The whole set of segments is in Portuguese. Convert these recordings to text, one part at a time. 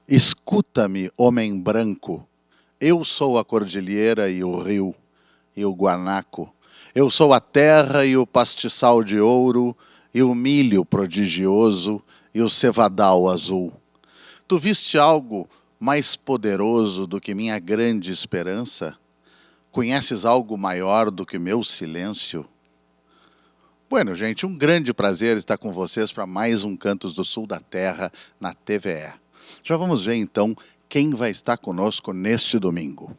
Escuta-me, homem branco, eu sou a cordilheira e o rio, e o guanaco. Eu sou a terra e o pastiçal de ouro, e o milho prodigioso, e o cevadal azul. Tu viste algo mais poderoso do que minha grande esperança? Conheces algo maior do que meu silêncio? Bueno, gente, um grande prazer estar com vocês para mais um Cantos do Sul da Terra na TVE. Já vamos ver, então, quem vai estar conosco neste domingo.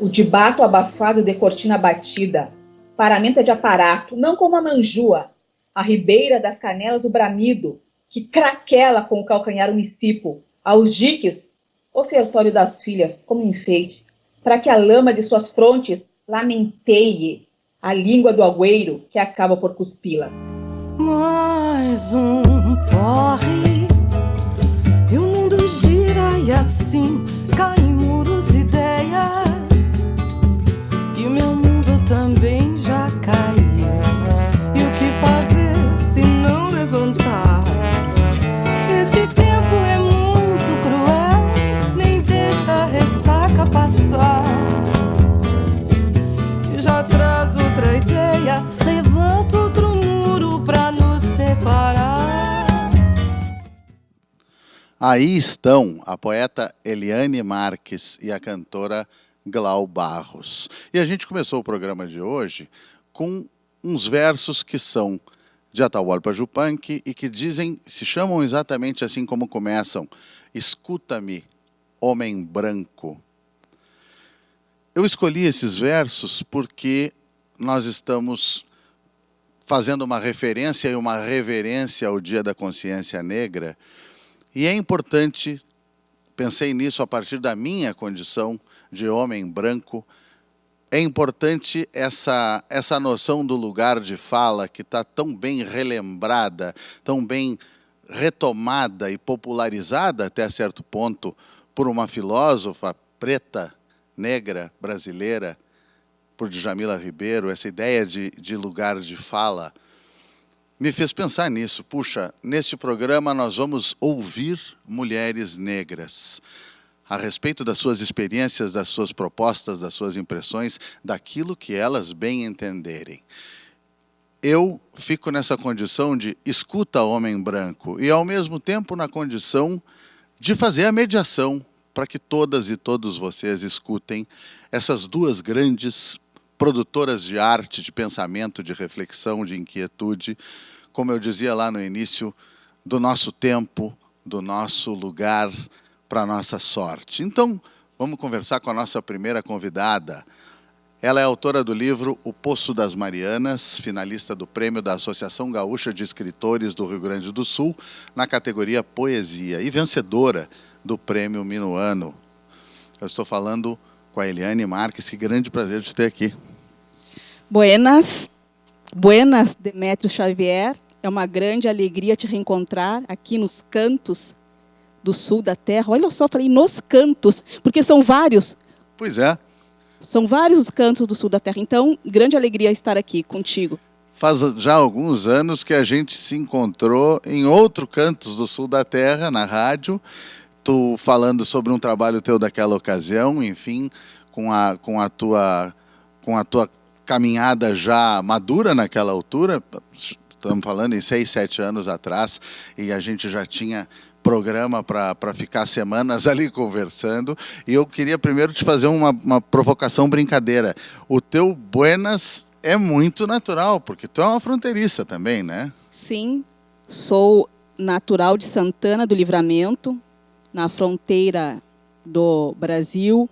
O de bato abafado de cortina batida, paramenta de aparato, não como a manjua, a ribeira das canelas o bramido, que craquela com o calcanhar unicipo, aos diques, ofertório das filhas, como enfeite, para que a lama de suas frontes lamenteie a língua do agüeiro que acaba por cuspi-las. Mais um porre, e o mundo gira e assim caem muros e ideias, e o meu mundo também já caiu. E o que fazer se não levantar? Esse tempo é muito cruel, nem deixa a ressaca passar. E já traz outra ideia, levanta outro muro pra nos separar. Aí estão a poeta Eliane Marques e a cantora Glau Barros. E a gente começou o programa de hoje com uns versos que são de Atahualpa Yupanqui e que se chamam exatamente assim como começam. Escuta-me, homem branco. Eu escolhi esses versos porque nós estamos fazendo uma referência e uma reverência ao Dia da Consciência Negra. E é importante, pensei nisso a partir da minha condição de homem branco, é importante essa noção do lugar de fala que está tão bem relembrada, tão bem retomada e popularizada até certo ponto por uma filósofa preta, negra, brasileira, por Djamila Ribeiro, essa ideia de lugar de fala, me fez pensar nisso. Puxa, neste programa nós vamos ouvir mulheres negras a respeito das suas experiências, das suas propostas, das suas impressões, daquilo que elas bem entenderem. Eu fico nessa condição de escuta homem branco e, ao mesmo tempo, na condição de fazer a mediação para que todas e todos vocês escutem essas duas grandes produtoras de arte, de pensamento, de reflexão, de inquietude, como eu dizia lá no início, do nosso tempo, do nosso lugar, para a nossa sorte. Então, vamos conversar com a nossa primeira convidada. Ela é autora do livro O Poço das Marianas, finalista do prêmio da Associação Gaúcha de Escritores do Rio Grande do Sul, na categoria Poesia, e vencedora do prêmio Minuano. Eu estou falando com a Eliane Marques, que grande prazer de ter aqui. Buenas, Demétrio Xavier. É uma grande alegria te reencontrar aqui nos Cantos do Sul da Terra. Olha só, falei nos cantos, porque são vários. Pois é. São vários os cantos do Sul da Terra. Então, grande alegria estar aqui contigo. Faz já alguns anos que a gente se encontrou em outro Cantos do Sul da Terra, na rádio, tu falando sobre um trabalho teu daquela ocasião, enfim, com a tua caminhada já madura naquela altura. Estamos falando em 6, 7 anos atrás, e a gente já tinha programa para ficar semanas ali conversando. E eu queria primeiro te fazer uma provocação brincadeira. O teu buenas é muito natural, porque tu é uma fronteiriça também, né? Sim, sou natural de Santana do Livramento, na fronteira do Brasil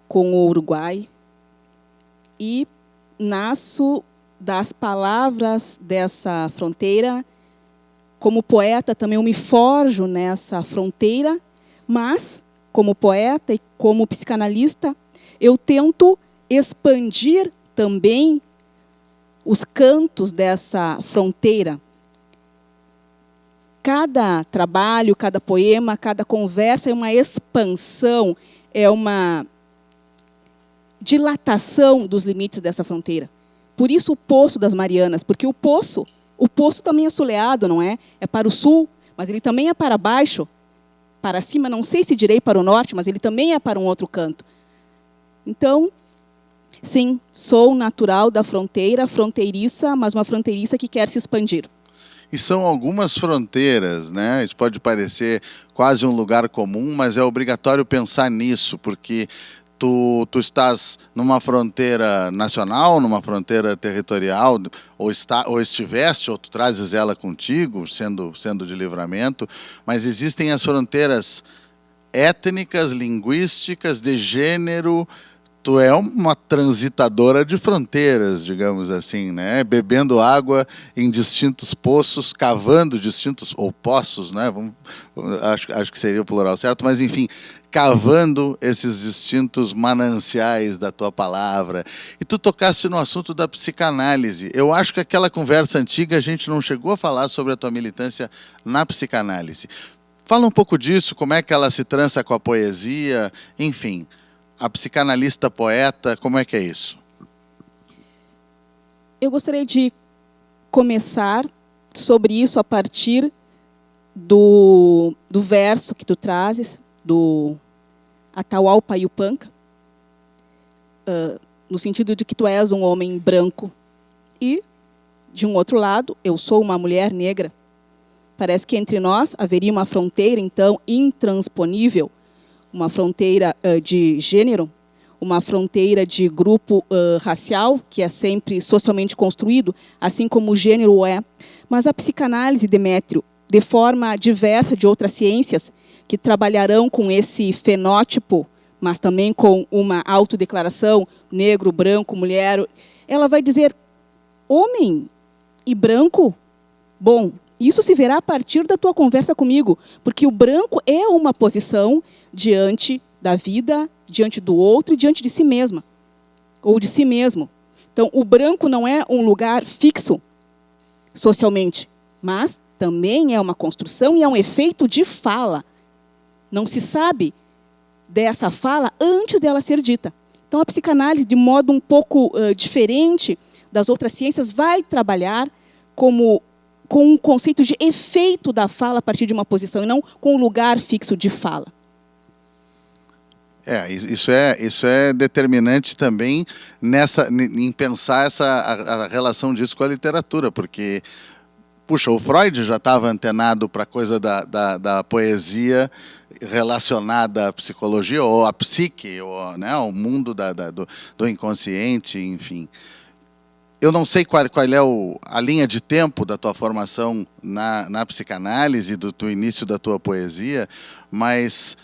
com o Uruguai. E nasço das palavras dessa fronteira. Como poeta também eu me forjo nessa fronteira, mas como poeta e como psicanalista, eu tento expandir também os cantos dessa fronteira. Cada trabalho, cada poema, cada conversa é uma expansão, é uma dilatação dos limites dessa fronteira. Por isso o Poço das Marianas, porque o poço também é soleado, não é? É para o sul, mas ele também é para baixo, para cima, não sei se direi para o norte, mas ele também é para um outro canto. Então, sim, sou natural da fronteira, fronteiriça, mas uma fronteiriça que quer se expandir. E são algumas fronteiras, né? Isso pode parecer quase um lugar comum, mas é obrigatório pensar nisso, porque tu estás numa fronteira nacional, numa fronteira territorial, ou estiveste, ou tu trazes ela contigo, sendo de Livramento, mas existem as fronteiras étnicas, linguísticas, de gênero. Tu é uma transitadora de fronteiras, digamos assim, né? Bebendo água em distintos poços, cavando distintos, ou poços, né? Acho que seria o plural certo, mas enfim, cavando esses distintos mananciais da tua palavra. E tu tocaste no assunto da psicanálise. Eu acho que aquela conversa antiga a gente não chegou a falar sobre a tua militância na psicanálise. Fala um pouco disso, como é que ela se trança com a poesia, enfim. A psicanalista poeta, como é que é isso? Eu gostaria de começar sobre isso a partir do verso que tu trazes, do Atahualpa Yupanqui, no sentido de que tu és um homem branco e, de um outro lado, eu sou uma mulher negra. Parece que entre nós haveria uma fronteira, então, intransponível, uma fronteira de gênero, uma fronteira de grupo racial, que é sempre socialmente construído, assim como o gênero é. Mas a psicanálise, Demétrio, de forma diversa de outras ciências, que trabalharão com esse fenótipo, mas também com uma autodeclaração, negro, branco, mulher, ela vai dizer, homem e branco, bom, isso se verá a partir da tua conversa comigo, porque o branco é uma posição diante da vida, diante do outro e diante de si mesma, ou de si mesmo. Então, o branco não é um lugar fixo socialmente, mas também é uma construção e é um efeito de fala. Não se sabe dessa fala antes dela ser dita. Então, a psicanálise, de modo um pouco diferente das outras ciências, vai trabalhar com um conceito de efeito da fala a partir de uma posição, e não com um lugar fixo de fala. Isso é determinante também em pensar a relação disso com a literatura, porque, puxa, o Freud já estava antenado para a coisa da poesia relacionada à psicologia, ou à psique, ou, né, ao mundo do inconsciente, enfim. Eu não sei qual é a linha de tempo da tua formação na psicanálise, do início da tua poesia, mas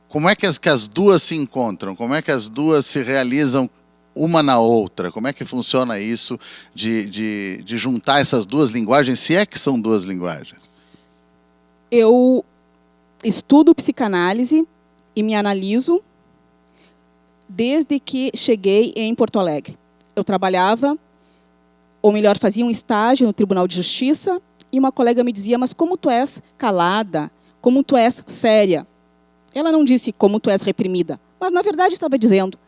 como é que as duas se encontram? Como é que as duas se realizam uma na outra? Como é que funciona isso de juntar essas duas linguagens, se é que são duas linguagens? Eu estudo psicanálise e me analiso desde que cheguei em Porto Alegre. Eu trabalhava, ou melhor, fazia um estágio no Tribunal de Justiça, e uma colega me dizia, mas como tu és calada, como tu és séria? Ela não disse como tu és reprimida, mas na verdade estava dizendo.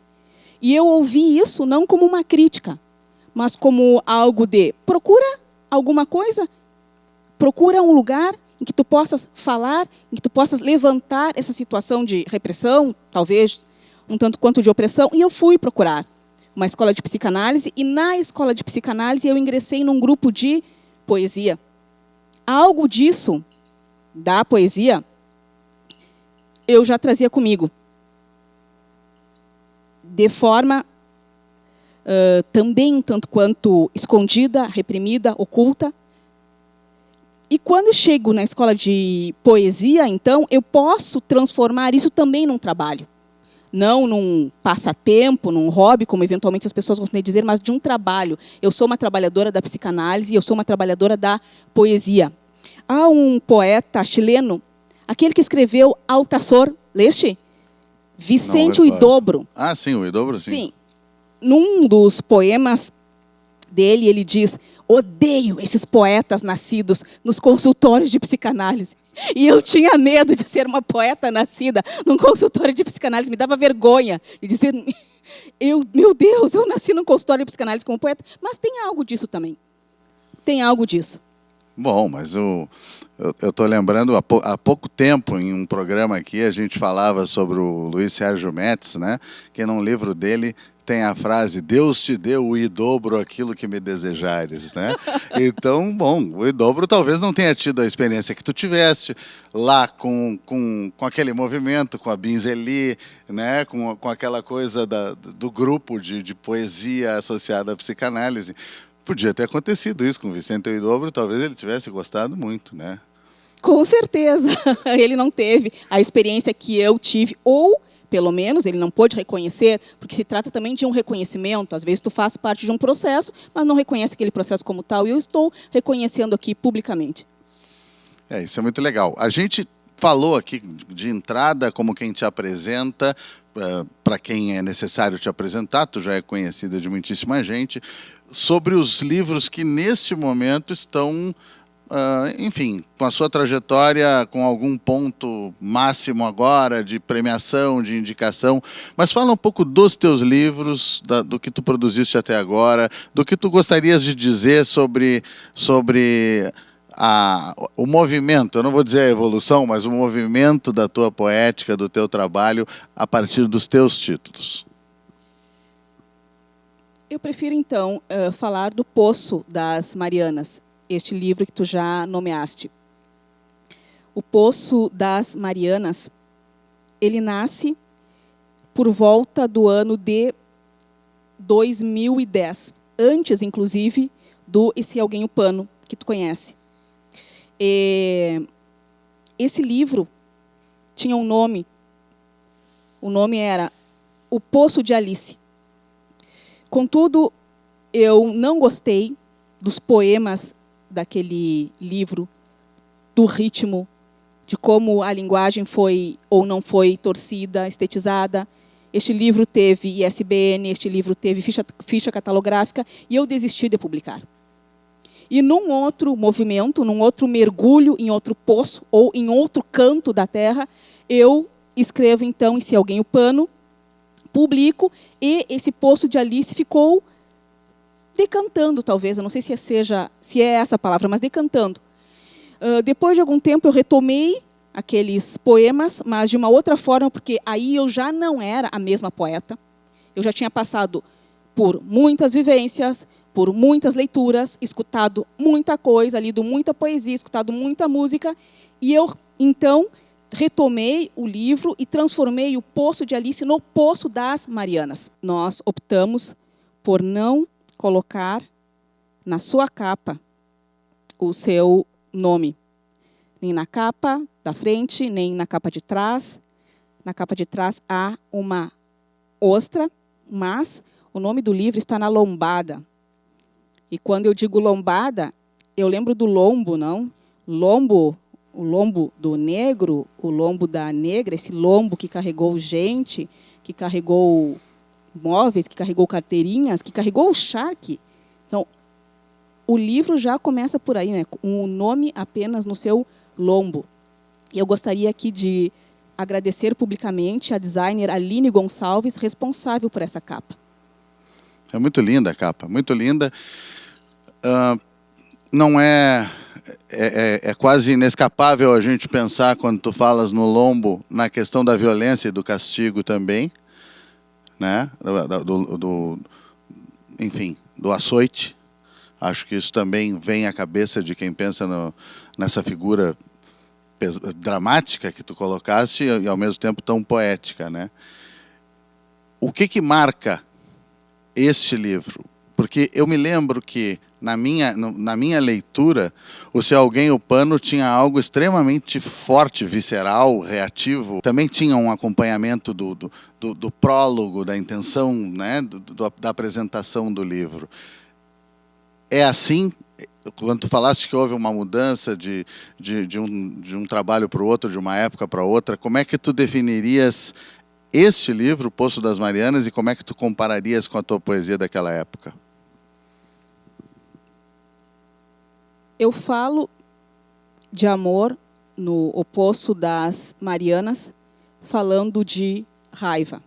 E eu ouvi isso não como uma crítica, mas como algo de procura alguma coisa, procura um lugar em que tu possas falar, em que tu possas levantar essa situação de repressão, talvez um tanto quanto de opressão, e eu fui procurar uma escola de psicanálise, e na escola de psicanálise eu ingressei num grupo de poesia. Algo disso, da poesia, eu já trazia comigo, de forma também um tanto quanto escondida, reprimida, oculta. E quando eu chego na escola de poesia, então, eu posso transformar isso também num trabalho. Não num passatempo, num hobby, como eventualmente as pessoas gostam de dizer, mas de um trabalho. Eu sou uma trabalhadora da psicanálise, eu sou uma trabalhadora da poesia. Há um poeta chileno, aquele que escreveu Altazor, leste? Vicente Huidobro. Ah, sim, o Huidobro, sim. Sim. Num dos poemas dele, ele diz: odeio esses poetas nascidos nos consultórios de psicanálise. E eu tinha medo de ser uma poeta nascida num consultório de psicanálise. Me dava vergonha de dizer, meu Deus, eu nasci num consultório de psicanálise como poeta. Mas tem algo disso também. Tem algo disso. Bom, mas eu estou lembrando, há pouco tempo, em um programa aqui, a gente falava sobre o Luiz Sérgio Metz, né? Que num livro dele tem a frase: Deus te deu o Huidobro aquilo que me desejares, né? Então, bom, o Huidobro talvez não tenha tido a experiência que tu tiveste lá com aquele movimento, com a Binzeli, né? Com aquela coisa do grupo de poesia associada à psicanálise. Podia ter acontecido isso com o Vicente Huidobro, talvez ele tivesse gostado muito, né? Com certeza. Ele não teve a experiência que eu tive, ou, pelo menos, ele não pôde reconhecer, porque se trata também de um reconhecimento. Às vezes tu faz parte de um processo, mas não reconhece aquele processo como tal, e eu estou reconhecendo aqui publicamente. Isso é muito legal. A gente falou aqui de entrada, como quem te apresenta, para quem é necessário te apresentar, tu já é conhecida de muitíssima gente, sobre os livros que neste momento estão, enfim, com a sua trajetória, com algum ponto máximo agora de premiação, de indicação. Mas fala um pouco dos teus livros, do que tu produziste até agora, do que tu gostarias de dizer sobre o movimento, eu não vou dizer a evolução, mas o movimento da tua poética, do teu trabalho, a partir dos teus títulos. Eu prefiro, então, falar do Poço das Marianas, este livro que tu já nomeaste. O Poço das Marianas, ele nasce por volta do ano de 2010, antes, inclusive, do Esse Alguém o Pano, que tu conhece. Esse livro tinha um nome, o nome era O Poço de Alice. Contudo, eu não gostei dos poemas daquele livro, do ritmo, de como a linguagem foi ou não foi torcida, estetizada. Este livro teve ISBN, este livro teve ficha catalográfica, e eu desisti de publicar. E num outro movimento, num outro mergulho, em outro poço, ou em outro canto da terra, eu escrevo, então, Esse Alguém o Pano, publico, e esse Poço de Alice ficou decantando, talvez, eu não sei se é essa a palavra, mas decantando. Depois de algum tempo eu retomei aqueles poemas, mas de uma outra forma, porque aí eu já não era a mesma poeta. Eu já tinha passado por muitas vivências, por muitas leituras, escutado muita coisa, lido muita poesia, escutado muita música, e eu, então, retomei o livro e transformei o Poço de Alice no Poço das Marianas. Nós optamos por não colocar na sua capa o seu nome, nem na capa da frente, nem na capa de trás. Na capa de trás há uma ostra, mas o nome do livro está na lombada. E quando eu digo lombada, eu lembro do lombo, não? Lombo, o lombo do negro, o lombo da negra, esse lombo que carregou gente, que carregou móveis, que carregou carteirinhas, que carregou o charque. Então, o livro já começa por aí, né? Um nome apenas no seu lombo. E eu gostaria aqui de agradecer publicamente a designer Aline Gonçalves, responsável por essa capa. É muito linda a capa, muito linda. Não é quase inescapável a gente pensar, quando tu falas no lombo, na questão da violência e do castigo também, né? Enfim, do açoite. Acho que isso também vem à cabeça de quem pensa nessa figura dramática que tu colocaste e, ao mesmo tempo, tão poética, né? O que marca este livro? Porque eu me lembro que, na minha leitura, o Se Alguém o Pano tinha algo extremamente forte, visceral, reativo. Também tinha um acompanhamento do prólogo, da intenção, né, da apresentação do livro. É assim? Quando tu falaste que houve uma mudança de um trabalho para o outro, de uma época para outra, como é que tu definirias este livro, Poço das Marianas, e como é que tu compararias com a tua poesia daquela época? Eu falo de amor no O Poço das Marianas, falando de raiva.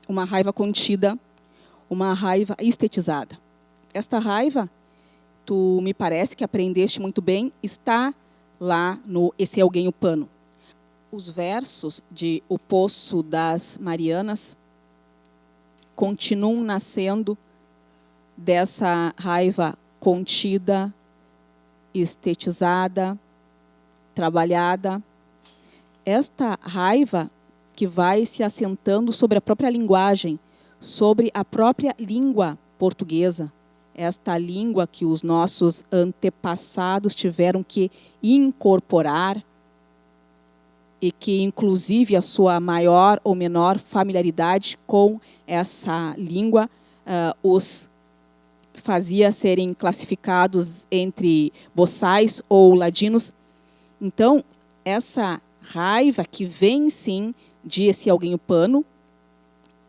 Uma raiva contida, uma raiva estetizada. Esta raiva, tu me parece que aprendeste muito bem, está lá no Esse Alguém o Pano. Os versos de O Poço das Marianas continuam nascendo dessa raiva contida, estetizada, trabalhada. Esta raiva que vai se assentando sobre a própria linguagem, sobre a própria língua portuguesa, esta língua que os nossos antepassados tiveram que incorporar e que, inclusive, a sua maior ou menor familiaridade com essa língua os fazia serem classificados entre boçais ou ladinos. Então, essa raiva que vem, sim, de Esse Alguém o Pano,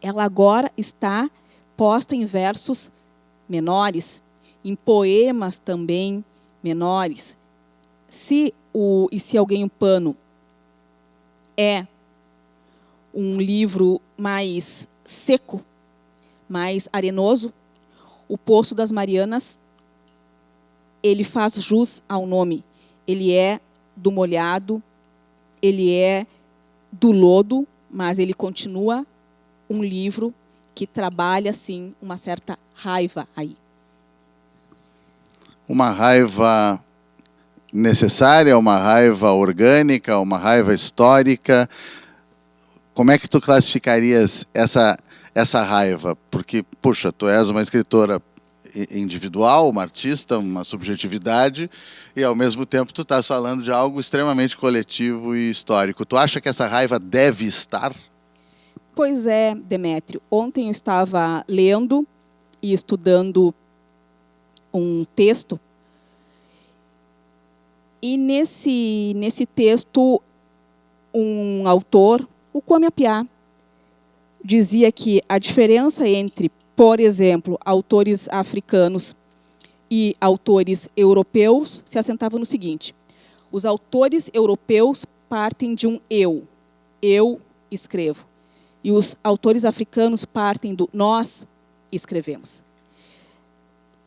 ela agora está posta em versos menores, em poemas também menores. Se o Esse Alguém o Pano é um livro mais seco, mais arenoso, O Poço das Marianas, ele faz jus ao nome. Ele é do molhado, ele é do lodo, mas ele continua um livro que trabalha, sim, uma certa raiva aí. Uma raiva necessária, uma raiva orgânica, uma raiva histórica. Como é que tu classificarias essa raiva? Porque, puxa, tu és uma escritora individual, uma artista, uma subjetividade, e ao mesmo tempo tu estás falando de algo extremamente coletivo e histórico. Tu acha que essa raiva deve estar? Pois é, Demétrio. Ontem eu estava lendo e estudando um texto, e nesse texto um autor, o Kwame Appiah, dizia que a diferença entre, por exemplo, autores africanos e autores europeus se assentava no seguinte: os autores europeus partem de um eu escrevo, e os autores africanos partem do nós escrevemos.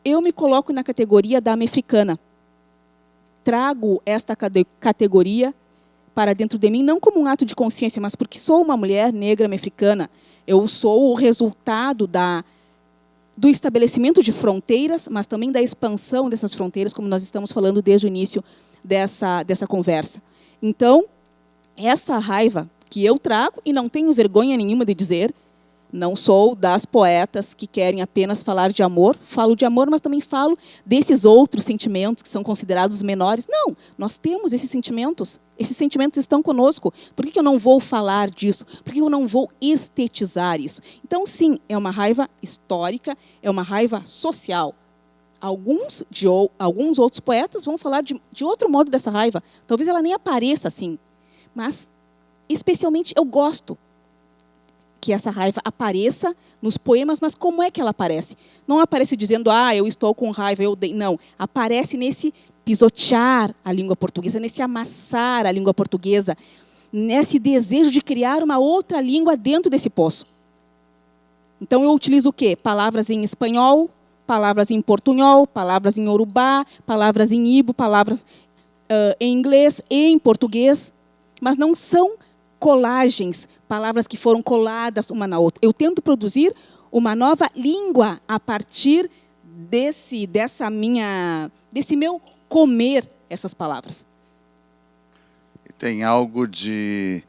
Eu me coloco na categoria da mefricana. Trago esta categoria para dentro de mim, não como um ato de consciência, mas porque sou uma mulher negra mefricana. Eu sou o resultado do estabelecimento de fronteiras, mas também da expansão dessas fronteiras, como nós estamos falando desde o início dessa conversa. Então, essa raiva que eu trago, e não tenho vergonha nenhuma de dizer, não sou das poetas que querem apenas falar de amor, falo de amor, mas também falo desses outros sentimentos que são considerados menores. Não, nós temos esses sentimentos estão conosco. Por que eu não vou falar disso? Por que eu não vou estetizar isso? Então, sim, é uma raiva histórica, é uma raiva social. Alguns outros poetas vão falar de outro modo dessa raiva. Talvez ela nem apareça assim, mas, especialmente, eu gosto que essa raiva apareça nos poemas, mas como é que ela aparece? Não aparece dizendo, eu estou com raiva, eu odeio. Não, aparece nesse pisotear a língua portuguesa, nesse amassar a língua portuguesa, nesse desejo de criar uma outra língua dentro desse poço. Então, eu utilizo o quê? Palavras em espanhol, palavras em portunhol, palavras em urubá, palavras em ibo, palavras em inglês e em português, mas não são colagens, palavras que foram coladas uma na outra. Eu tento produzir uma nova língua a partir desse meu comer essas palavras. Tem algo de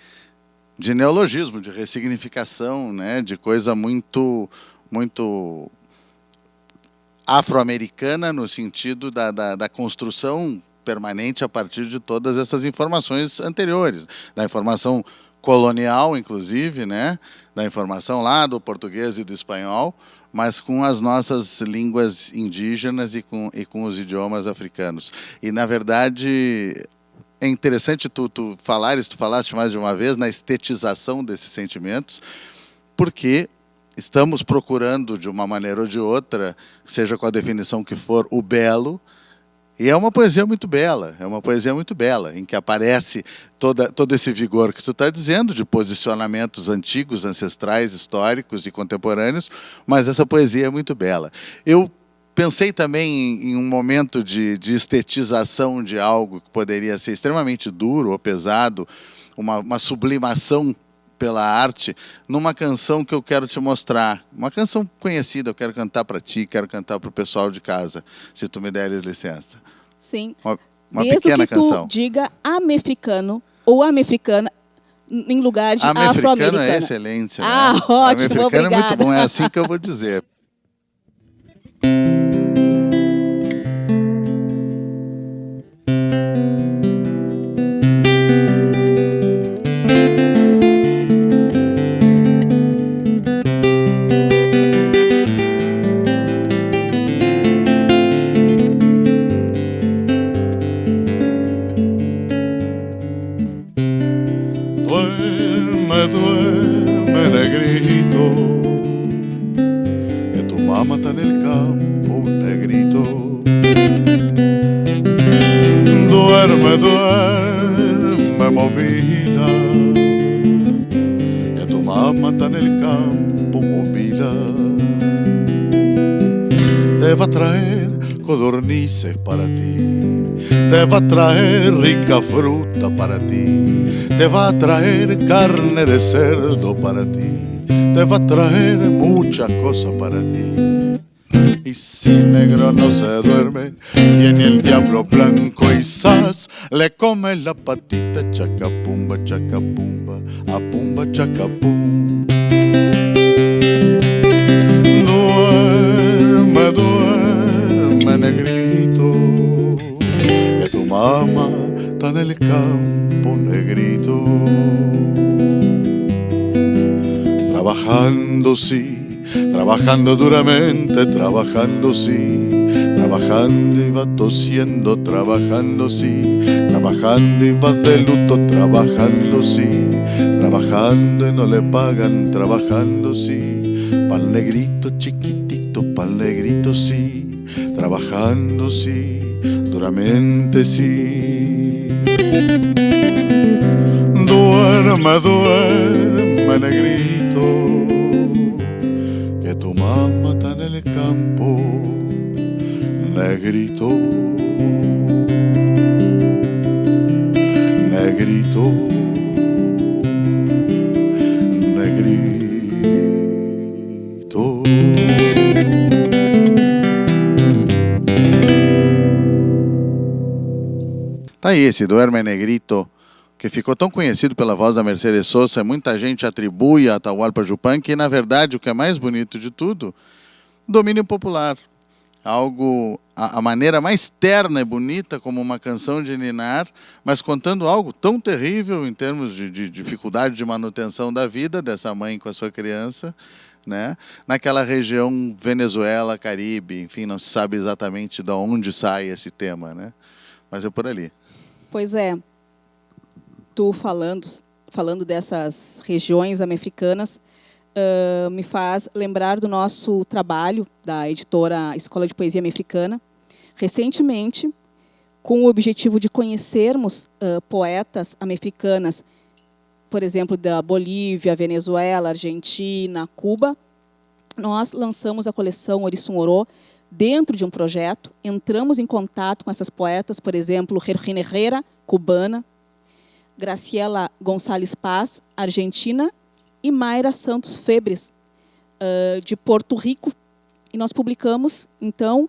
neologismo, de ressignificação, né? De coisa muito, muito afro-americana no sentido da construção permanente a partir de todas essas informações anteriores, da informação colonial, inclusive, né? Da informação lá do português e do espanhol, mas com as nossas línguas indígenas e com os idiomas africanos. E, na verdade, é interessante tu falaste mais de uma vez na estetização desses sentimentos, porque estamos procurando, de uma maneira ou de outra, seja com a definição que for, o belo. E é uma poesia muito bela, em que aparece todo esse vigor que tu está dizendo, de posicionamentos antigos, ancestrais, históricos e contemporâneos, mas essa poesia é muito bela. Eu pensei também em um momento de estetização de algo que poderia ser extremamente duro ou pesado, uma sublimação pela arte, numa canção que eu quero te mostrar. Uma canção conhecida, eu quero cantar para ti, quero cantar para o pessoal de casa, se tu me deres licença. Sim. Uma Desde pequena que tu canção. diga amefricano ou amefricana em lugar de Amefricano afro-americana. é excelente, né? Ótimo, Amefricano obrigada. é muito bom, é assim que eu vou dizer. Duerme, negrito, que tu mamá está en el campo, negrito. Duerme, duerme, movida, que tu mamá está en el campo, movida. Te va a traer codornices para ti, te va a traer rica fruta para ti, te va a traer carne de cerdo para ti, te va a traer muchas cosas para ti. Y si negro no se duerme, tiene el diablo blanco y sas, le come la patita chacapumba, chacapumba, apumba, chacapum. Duerme, duerme, negrito, que tu mamá está en el campo, negrito. Trabajando, sí, trabajando duramente, trabajando, sí, trabajando y va tosiendo, trabajando, sí, trabajando y va de luto, trabajando, sí, trabajando y no le pagan, trabajando, sí, pa'l negrito chiquitito, pa'l negrito, sí, trabajando, sí, duramente, sí. Duerme, duerme, negrito, que tu mamá está en el campo, negrito, negrito, negrito. Tá aí esse Duerme Negrito, que ficou tão conhecido pela voz da Mercedes Sosa, muita gente atribui a Atahualpa Yupanqui, que na verdade o que é mais bonito de tudo, domínio popular. Algo, a maneira mais terna e bonita como uma canção de ninar, mas contando algo tão terrível em termos de dificuldade de manutenção da vida dessa mãe com a sua criança, né? Naquela região Venezuela, Caribe, enfim, não se sabe exatamente de onde sai esse tema, né? Mas é por ali. Pois é. Tu falando dessas regiões americanas, me faz lembrar do nosso trabalho da editora Escola de Poesia Americana, recentemente, com o objetivo de conhecermos poetas americanas, por exemplo, da Bolívia, Venezuela, Argentina, Cuba. Nós lançamos a coleção Orissun Oró dentro de um projeto, entramos em contato com essas poetas, por exemplo, Regina Herrera, cubana, Graciela Gonçalves Paz, argentina, e Mayra Santos Febres, de Porto Rico. E nós publicamos, então,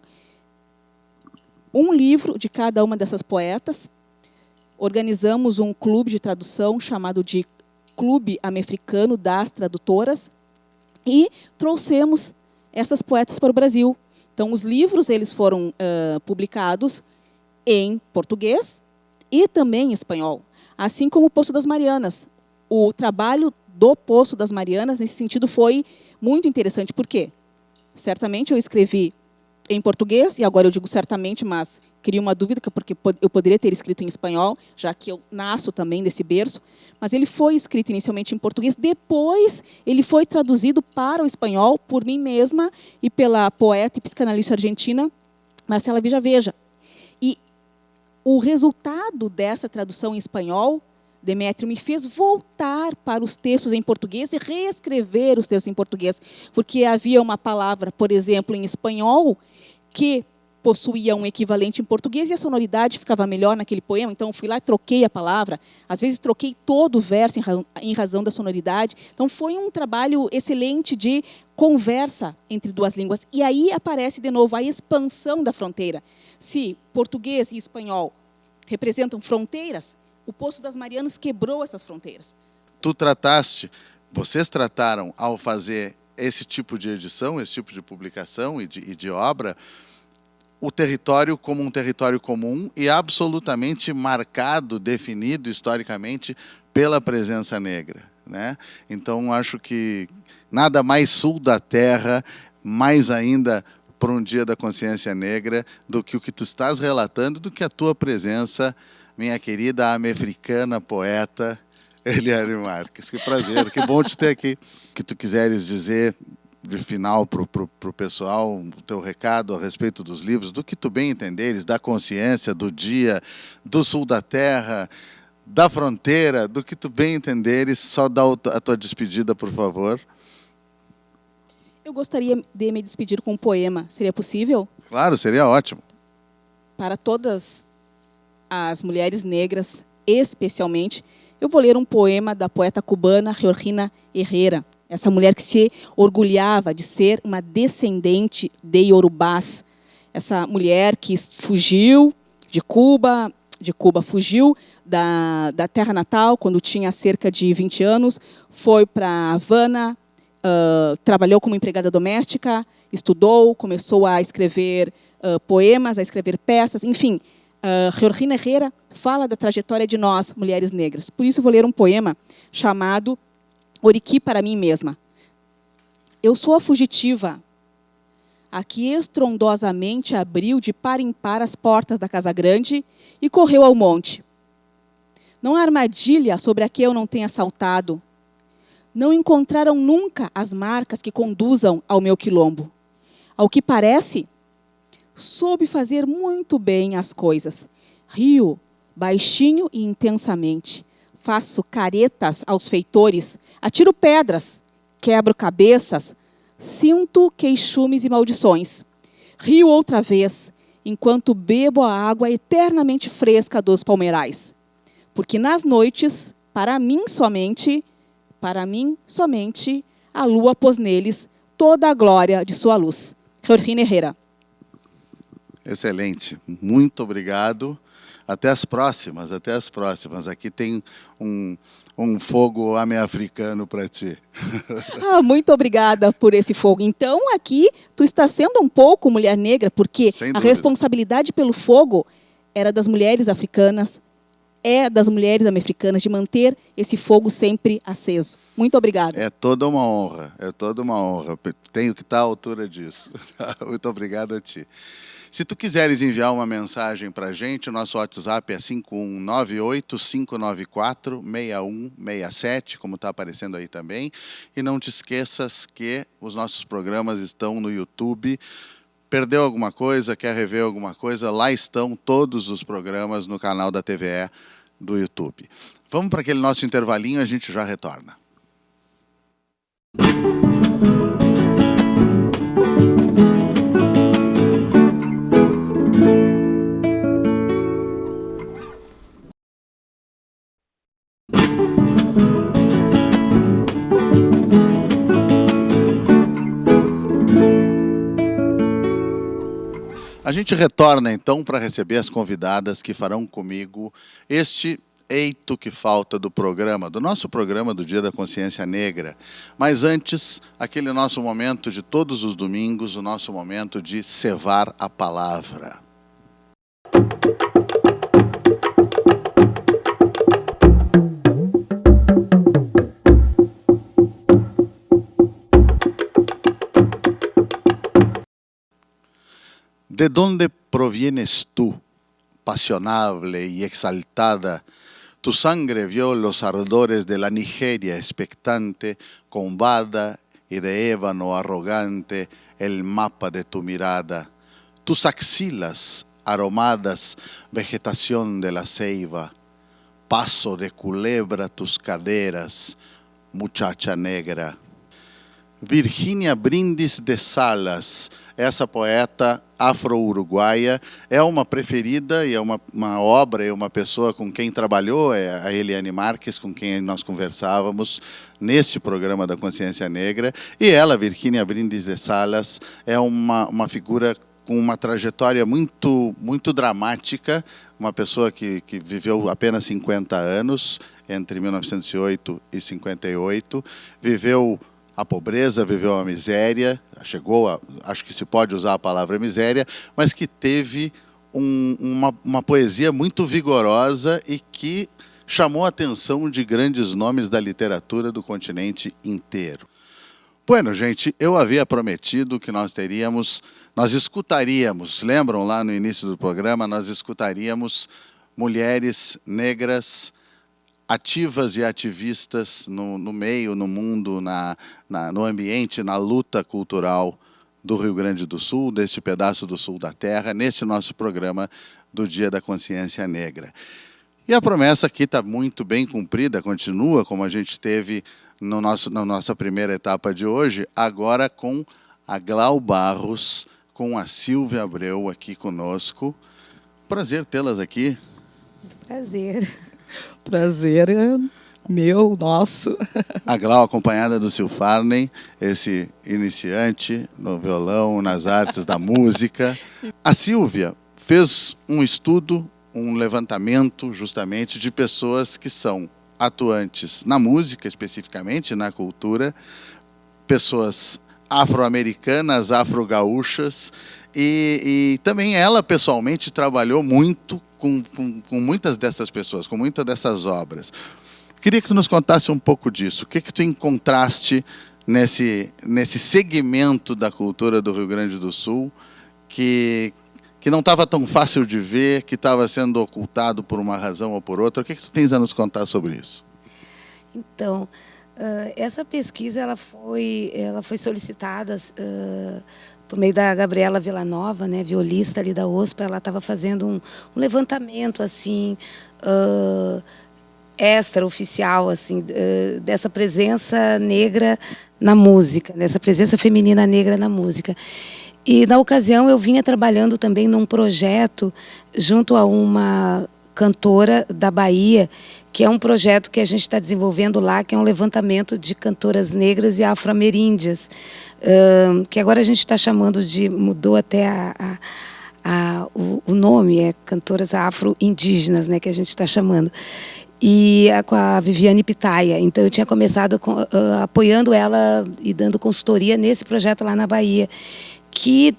um livro de cada uma dessas poetas. Organizamos um clube de tradução chamado de Clube Americano das Tradutoras e trouxemos essas poetas para o Brasil. Então, os livros eles foram publicados em português e também em espanhol, assim como o Poço das Marianas. O trabalho do Poço das Marianas, nesse sentido, foi muito interessante. Por quê? Certamente eu escrevi em português, e agora eu digo certamente, mas cria uma dúvida, porque eu poderia ter escrito em espanhol, já que eu nasço também desse berço, mas ele foi escrito inicialmente em português, depois ele foi traduzido para o espanhol por mim mesma e pela poeta e psicanalista argentina Marcela Villaveja. E o resultado dessa tradução em espanhol, Demétrio, me fez voltar para os textos em português e reescrever os textos em português, porque havia uma palavra, por exemplo, em espanhol, que possuía um equivalente em português e a sonoridade ficava melhor naquele poema, então fui lá e troquei a palavra, às vezes troquei todo o verso em razão da sonoridade, então foi um trabalho excelente de conversa entre duas línguas. E aí aparece de novo a expansão da fronteira. Se português e espanhol representam fronteiras, o Poço das Marianas quebrou essas fronteiras. Vocês trataram, ao fazer esse tipo de edição, esse tipo de publicação e de obra, o território como um território comum e absolutamente marcado, definido historicamente pela presença negra, né? Então, acho que nada mais sul da terra, mais ainda para um dia da consciência negra, do que o que tu estás relatando, do que a tua presença, minha querida americana poeta Eliane Marques. Que prazer, que bom te ter aqui. O que tu quiseres dizer de final para o pessoal, o teu recado a respeito dos livros, do que tu bem entenderes, da consciência, do dia, do sul da terra, da fronteira, do que tu bem entenderes, só dá a tua despedida, por favor. Eu gostaria de me despedir com um poema, seria possível? Claro, seria ótimo. Para todas as mulheres negras, especialmente, eu vou ler um poema da poeta cubana Georgina Herrera, essa mulher que se orgulhava de ser uma descendente de iorubás, essa mulher que fugiu de Cuba, fugiu da terra natal quando tinha cerca de 20 anos, foi para Havana, trabalhou como empregada doméstica, estudou, começou a escrever poemas, a escrever peças, enfim. Georgina Herrera fala da trajetória de nós, mulheres negras. Por isso, vou ler um poema chamado Oriqui para mim mesma. Eu sou a fugitiva, a que estrondosamente abriu de par em par as portas da casa grande e correu ao monte. Não há armadilha sobre a que eu não tenha saltado. Não encontraram nunca as marcas que conduzam ao meu quilombo. Ao que parece, soube fazer muito bem as coisas. Rio, baixinho e intensamente. Faço caretas aos feitores, atiro pedras, quebro cabeças, sinto queixumes e maldições. Rio outra vez, enquanto bebo a água eternamente fresca dos palmeirais. Porque nas noites, para mim somente, a lua pôs neles toda a glória de sua luz. Georgina Herrera. Excelente, muito obrigado. Até as próximas, até as próximas. Aqui tem um fogo africano para ti. Muito obrigada por esse fogo. Então, aqui, tu está sendo um pouco mulher negra, porque a responsabilidade pelo fogo era das mulheres africanas, é das mulheres africanas, de manter esse fogo sempre aceso. Muito obrigada. É toda uma honra, é toda uma honra. Tenho que estar à altura disso. Muito obrigado a ti. Se tu quiseres enviar uma mensagem para a gente, o nosso WhatsApp é 5198-594-6167, como está aparecendo aí também. E não te esqueças que os nossos programas estão no YouTube. Perdeu alguma coisa, quer rever alguma coisa, lá estão todos os programas no canal da TVE do YouTube. Vamos para aquele nosso intervalinho, a gente já retorna. A gente retorna, então, para receber as convidadas que farão comigo este eito que falta do programa, do nosso programa do Dia da Consciência Negra. Mas antes, aquele nosso momento de todos os domingos, o nosso momento de cevar a palavra. ¿De dónde provienes tú, apasionable y exaltada. Tu sangre vio los ardores de la Nigeria expectante, con bada y de ébano arrogante el mapa de tu mirada. Tus axilas aromadas, vegetación de la ceiba. Paso de culebra tus caderas, muchacha negra. Virgínia Brindis de Salas, essa poeta afro-uruguaia, é uma preferida e é uma obra e uma pessoa com quem trabalhou, é a Eliane Marques, com quem nós conversávamos neste programa da Consciência Negra. E ela, Virgínia Brindis de Salas, é uma figura com uma trajetória muito dramática, uma pessoa que viveu apenas 50 anos, entre 1908 e 58, viveu a pobreza, viveu a miséria, chegou a, acho que se pode usar a palavra miséria, mas que teve uma poesia muito vigorosa e que chamou a atenção de grandes nomes da literatura do continente inteiro. Bueno, gente, eu havia prometido que nós escutaríamos, lembram lá no início do programa, nós escutaríamos mulheres negras ativas e ativistas no meio, no mundo, no ambiente, na luta cultural do Rio Grande do Sul, deste pedaço do sul da terra, neste nosso programa do Dia da Consciência Negra. E a promessa aqui está muito bem cumprida, continua como a gente teve na nossa primeira etapa de hoje, agora com a Glau Barros, com a Silvia Abreu aqui conosco. Prazer tê-las aqui. Prazer. Prazer é meu, nosso. A Glau acompanhada do Silfarney, esse iniciante no violão, nas artes da música. A Silvia fez um estudo, um levantamento justamente de pessoas que são atuantes na música, especificamente na cultura, pessoas afro-americanas, afro-gaúchas, e também ela pessoalmente trabalhou muito com muitas dessas pessoas, com muitas dessas obras. Queria que tu nos contasse um pouco disso. O que tu encontraste nesse segmento da cultura do Rio Grande do Sul que não estava tão fácil de ver, que estava sendo ocultado por uma razão ou por outra? O que tu tens a nos contar sobre isso? Então, essa pesquisa ela foi solicitada por meio da Gabriela Villanova, né, violista ali da OSPA. Ela estava fazendo um levantamento assim extraoficial assim dessa presença negra na música, dessa presença feminina negra na música. E na ocasião eu vinha trabalhando também num projeto junto a uma cantora da Bahia, que é um projeto que a gente está desenvolvendo lá, que é um levantamento de cantoras negras e afro-ameríndias, que agora a gente está chamando de, mudou até o nome, é cantoras afro-indígenas, né, que a gente está chamando. E com a Viviane Pitaia. Então eu tinha começado apoiando ela e dando consultoria nesse projeto lá na Bahia, que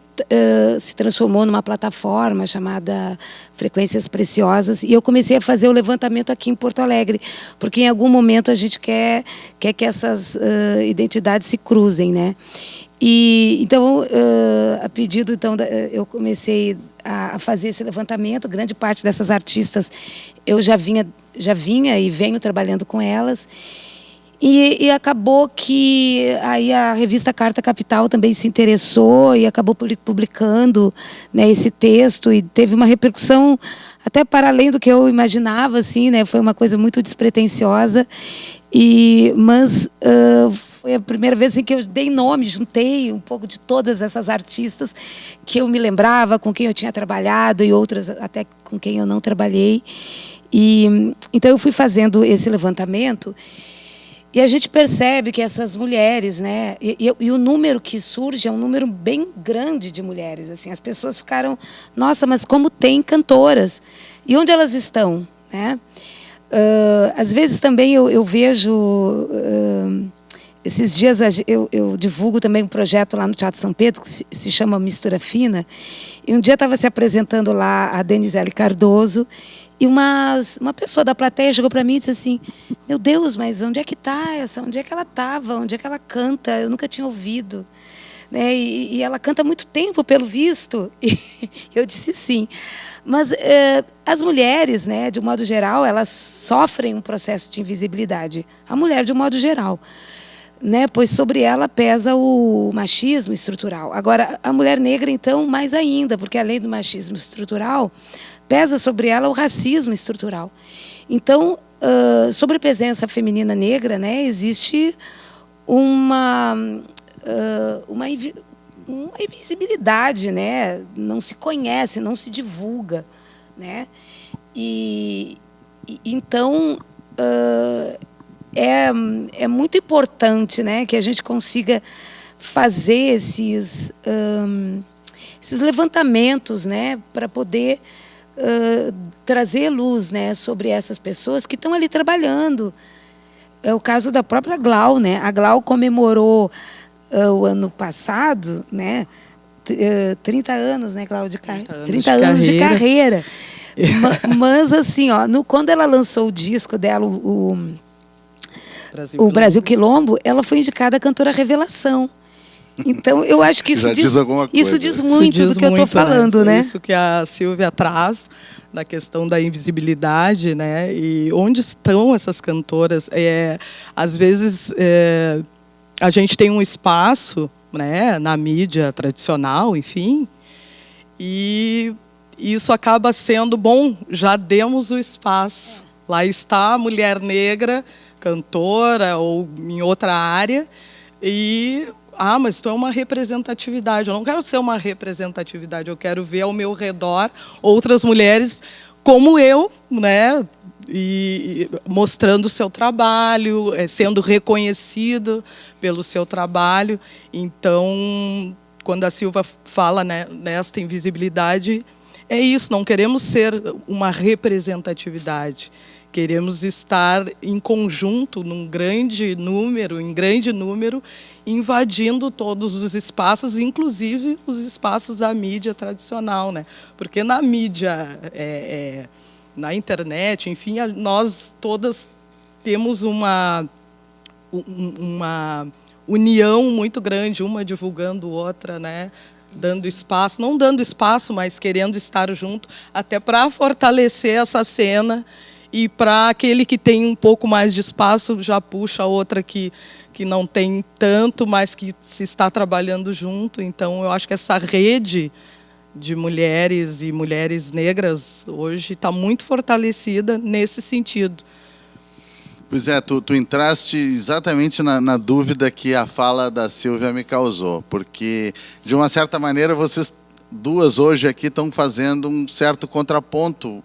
se transformou numa plataforma chamada Frequências Preciosas, e eu comecei a fazer o levantamento aqui em Porto Alegre, porque em algum momento a gente quer que essas identidades se cruzem, né? E então, a pedido, então, eu comecei a fazer esse levantamento. Grande parte dessas artistas eu já vinha e venho trabalhando com elas. E acabou que aí a revista Carta Capital também se interessou e acabou publicando, né, esse texto, e teve uma repercussão até para além do que eu imaginava, assim, né? Foi uma coisa muito despretensiosa, mas foi a primeira vez em que eu dei nome, juntei um pouco de todas essas artistas que eu me lembrava, com quem eu tinha trabalhado e outras até com quem eu não trabalhei. Então eu fui fazendo esse levantamento. E a gente percebe que essas mulheres, né, e o número que surge é um número bem grande de mulheres. Assim, as pessoas ficaram, nossa, mas como tem cantoras? E onde elas estão? Né? Às vezes também eu vejo, esses dias eu divulgo também um projeto lá no Teatro São Pedro, que se chama Mistura Fina, e um dia estava se apresentando lá a Denizele Cardoso, e uma pessoa da plateia chegou para mim e disse assim: meu Deus, mas onde é que está essa? Onde é que ela estava? Onde é que ela canta? Eu nunca tinha ouvido. né? E ela canta há muito tempo, pelo visto. E eu disse sim. Mas as mulheres, né, de um modo geral, elas sofrem um processo de invisibilidade. A mulher, de um modo geral, né, pois sobre ela pesa o machismo estrutural. Agora, a mulher negra, então, mais ainda, porque além do machismo estrutural, pesa sobre ela o racismo estrutural. Então, sobre a presença feminina negra, né, existe uma invisibilidade, né? Não se conhece, não se divulga, né? Então é muito importante, né, que a gente consiga fazer esses levantamentos, né, para poder trazer luz, né, sobre essas pessoas que estão ali trabalhando. É o caso da própria Glau, né? A Glau comemorou o ano passado, né, 30 anos, né, Glau, 30 anos de carreira. Mas assim, ó, quando ela lançou o disco dela, o Brasil Quilombo, ela foi indicada a cantora revelação. Então, eu acho que isso diz muito do que eu estou falando, né? Isso que a Silvia traz, da questão da invisibilidade, né? E onde estão essas cantoras? Às vezes, a gente tem um espaço, né, na mídia tradicional, enfim, e isso acaba sendo bom, já demos o espaço. Lá está a mulher negra, cantora ou em outra área, mas tu é uma representatividade. Eu não quero ser uma representatividade, eu quero ver ao meu redor outras mulheres como eu, né? E mostrando o seu trabalho, sendo reconhecido pelo seu trabalho. Então, quando a Silvia fala, né, nesta invisibilidade, é isso, não queremos ser uma representatividade. Queremos estar em conjunto, em grande número, invadindo todos os espaços, inclusive os espaços da mídia tradicional, né? Porque na mídia, na internet, enfim, nós todas temos uma união muito grande, uma divulgando outra, né? Dando espaço, não dando espaço, mas querendo estar junto, até para fortalecer essa cena. E para aquele que tem um pouco mais de espaço, já puxa a outra que não tem tanto, mas que se está trabalhando junto. Então, eu acho que essa rede de mulheres e mulheres negras hoje está muito fortalecida nesse sentido. Pois é, tu entraste exatamente na dúvida que a fala da Silvia me causou, porque, de uma certa maneira, vocês duas hoje aqui estão fazendo um certo contraponto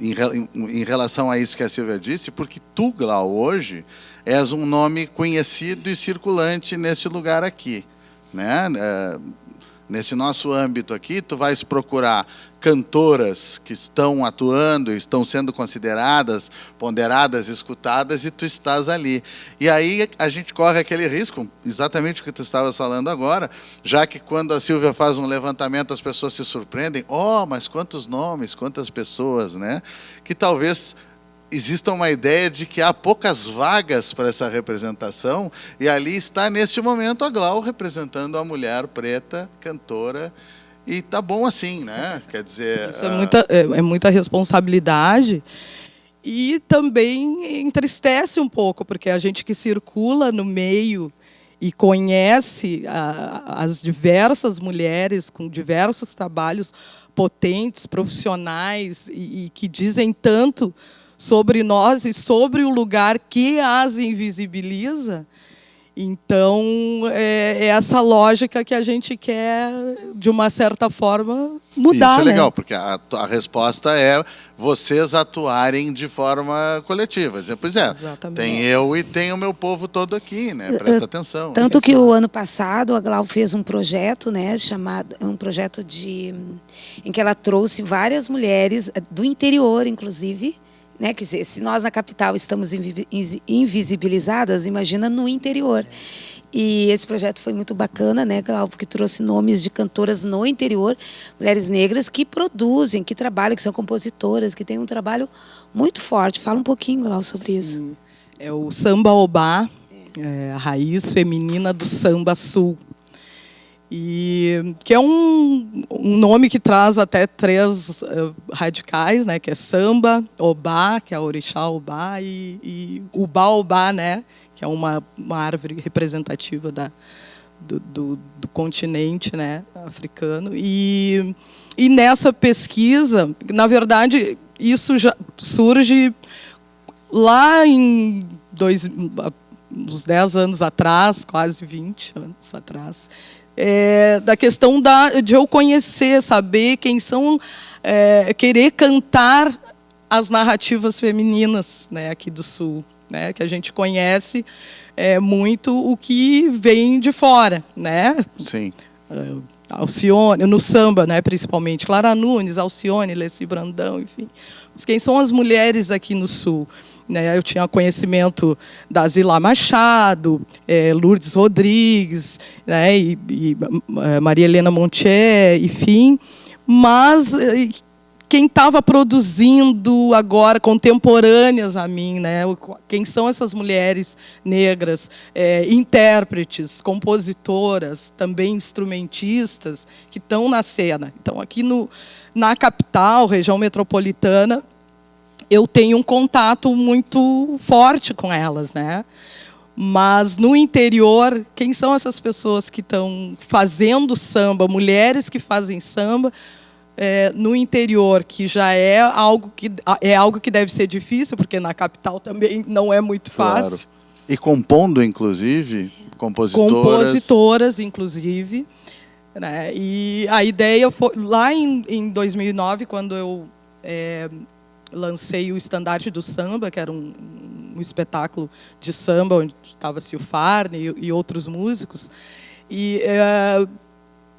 em relação a isso que a Silvia disse, porque tu, Glau, hoje, és um nome conhecido e circulante nesse lugar aqui, né? Nesse nosso âmbito aqui, tu vais procurar cantoras que estão atuando, estão sendo consideradas, ponderadas, escutadas, e tu estás ali. E aí a gente corre aquele risco, exatamente o que tu estavas falando agora, já que quando a Silvia faz um levantamento, as pessoas se surpreendem, mas quantos nomes, quantas pessoas, né? Que talvez exista uma ideia de que há poucas vagas para essa representação, e ali está, neste momento, a Glau representando a mulher preta, cantora, e tá bom assim, né? Quer dizer... Isso é muita responsabilidade, e também entristece um pouco, porque a gente que circula no meio e conhece as diversas mulheres com diversos trabalhos potentes, profissionais, e que dizem tanto sobre nós e sobre o lugar que as invisibiliza. Então, é essa lógica que a gente quer, de uma certa forma, mudar. Isso é legal, né? Porque a resposta é vocês atuarem de forma coletiva. Pois é, Exatamente. Tem eu e tem o meu povo todo aqui, né? Presta atenção. Tanto que o ano passado a Glau fez um projeto, né, em que ela trouxe várias mulheres do interior, inclusive, né, quer dizer, se nós na capital estamos invisibilizadas, imagina no interior. E esse projeto foi muito bacana, né, Glau, porque trouxe nomes de cantoras no interior, mulheres negras que produzem, que trabalham, que são compositoras, que têm um trabalho muito forte. Fala um pouquinho, Glau, sobre isso. É o samba obá, a raiz feminina do samba sul. e que é um nome que traz até 3 radicais, né, que é samba, obá, que é a orixá obá, e ubá-obá, né, que é uma árvore representativa do continente, né, africano. E nessa pesquisa, na verdade, isso já surge lá em uns 10 anos atrás, quase 20 anos atrás, da questão de eu conhecer, saber quem são, querer cantar as narrativas femininas, né, aqui do Sul, né, que a gente conhece muito o que vem de fora, né? Sim. Alcione, no samba, né, principalmente, Clara Nunes, Alcione, Leci Brandão, enfim. Mas quem são as mulheres aqui no Sul? Né, eu tinha conhecimento da Zilá Machado, Lourdes Rodrigues, né, e Maria Helena Montier, enfim. Mas quem estava produzindo agora, contemporâneas a mim, né, quem são essas mulheres negras, intérpretes, compositoras, também instrumentistas, que estão na cena. Então, aqui na capital, região metropolitana, eu tenho um contato muito forte com elas, né? Mas no interior, quem são essas pessoas que estão fazendo samba, mulheres que fazem samba no interior, que já é algo que deve ser difícil, porque na capital também não é muito fácil. Claro. E compondo, inclusive, compositoras, inclusive, né? E a ideia foi lá em 2009, quando eu lancei o Estandarte do Samba, que era um espetáculo de samba, onde estava Sil Farney e outros músicos. E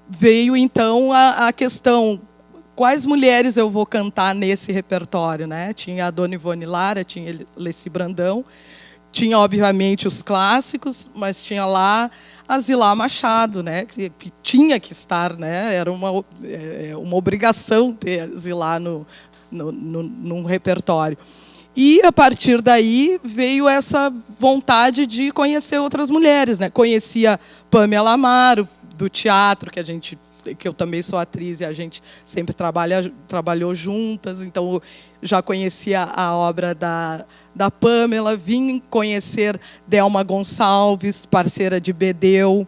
veio, então, a questão, quais mulheres eu vou cantar nesse repertório, né? Tinha a Dona Ivone Lara, tinha Leci Brandão, tinha, obviamente, os clássicos, mas tinha lá a Zilá Machado, né? Que tinha que estar, né? Era uma obrigação ter a Zilá num repertório. E, a partir daí, veio essa vontade de conhecer outras mulheres, né? Conhecia Pamela Amaro, do teatro, que eu também sou atriz e a gente sempre trabalhou juntas, então já conhecia a obra da Pamela, vim conhecer Delma Gonçalves, parceira de Bedeu,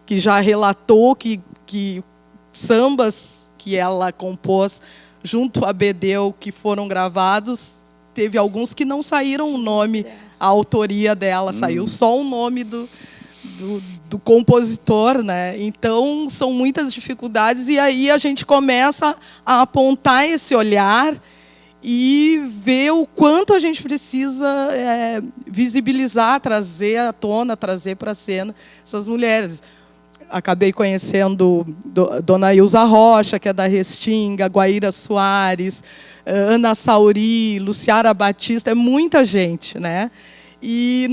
que já relatou que sambas que ela compôs junto a Bedeu, que foram gravados, teve alguns que não saíram o nome, a autoria dela, saiu só o nome do compositor, né? Então, são muitas dificuldades, e aí a gente começa a apontar esse olhar e ver o quanto a gente precisa visibilizar, trazer à tona, trazer para a cena essas mulheres. Acabei conhecendo Dona Ilza Rocha, que é da Restinga, Guaíra Soares, Ana Sauri, Luciara Batista, é muita gente, né? E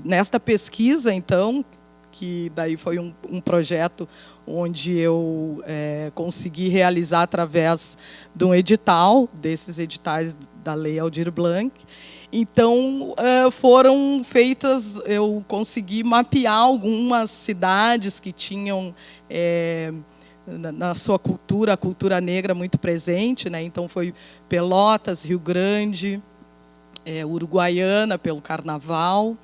nesta pesquisa, então, que daí foi um projeto onde eu consegui realizar através de um edital, desses editais da Lei Aldir Blanc. Então, foram feitas, eu consegui mapear algumas cidades que tinham, na sua cultura, a cultura negra muito presente, né? Então, foi Pelotas, Rio Grande, Uruguaiana, pelo Carnaval,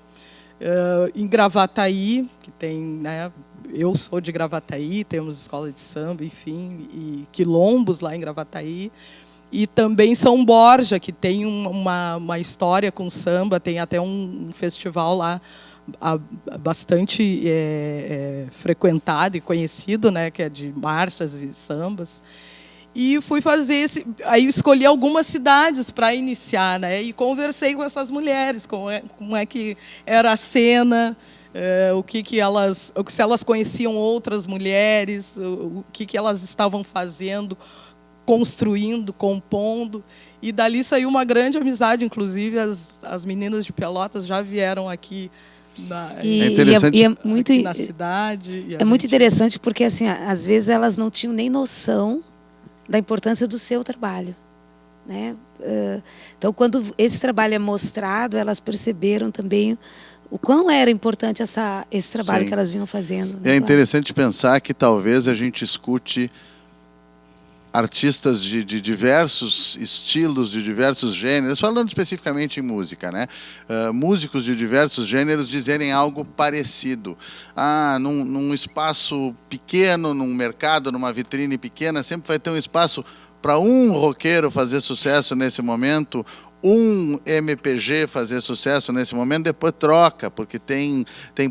em Gravataí, que tem, né? Eu sou de Gravataí, temos escola de samba, enfim, e quilombos lá em Gravataí. E também São Borja, que tem uma história com samba, tem até um festival lá bastante frequentado e conhecido, né, que é de marchas e sambas. E fui fazer aí escolhi algumas cidades para iniciar, né, e conversei com essas mulheres, como é que era a cena, se elas conheciam outras mulheres, o que elas estavam fazendo, construindo, compondo, e dali saiu uma grande amizade. Inclusive as meninas de Pelotas já vieram aqui aqui na cidade. Muito interessante porque, assim, às vezes elas não tinham nem noção da importância do seu trabalho, né? Então, quando esse trabalho é mostrado, elas perceberam também o quão era importante esse trabalho Sim. que elas vinham fazendo. É interessante pensar que talvez a gente escute artistas de diversos estilos, de diversos gêneros, falando especificamente em música, né? Músicos de diversos gêneros dizerem algo parecido. Num espaço pequeno, num mercado, numa vitrine pequena, sempre vai ter um espaço para um roqueiro fazer sucesso nesse momento, um MPG fazer sucesso nesse momento, depois troca, porque tem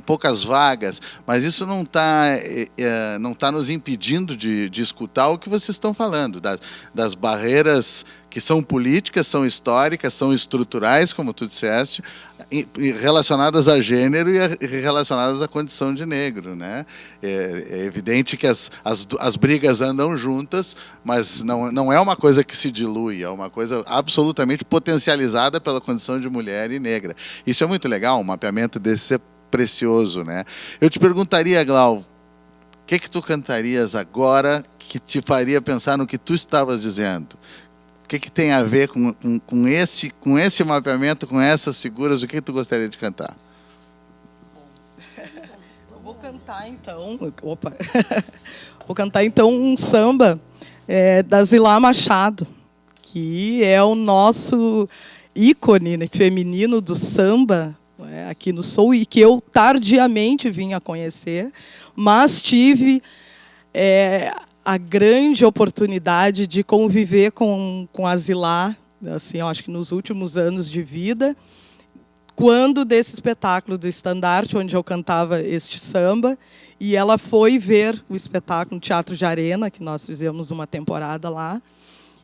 poucas vagas. Mas isso não tá nos impedindo de escutar o que vocês estão falando, das barreiras que são políticas, são históricas, são estruturais, como tu disseste, relacionadas a gênero e relacionadas à condição de negro, né? É evidente que as brigas andam juntas, mas não é uma coisa que se dilui, é uma coisa absolutamente potencializada pela condição de mulher e negra. Isso é muito legal, um mapeamento desse é precioso, né? Eu te perguntaria, Glau, o que tu cantarias agora que te faria pensar no que tu estavas dizendo? O que tem a ver com esse mapeamento, com essas figuras? O que tu gostaria de cantar? Eu vou cantar então. Vou cantar então um samba da Zilá Machado, que é o nosso ícone, né, feminino do samba, né, aqui no Sul, e que eu tardiamente vim a conhecer, mas tive a grande oportunidade de conviver com a Zilá, assim, eu acho que nos últimos anos de vida, quando desse espetáculo do Estandarte, onde eu cantava este samba, e ela foi ver o espetáculo no Teatro de Arena, que nós fizemos uma temporada lá,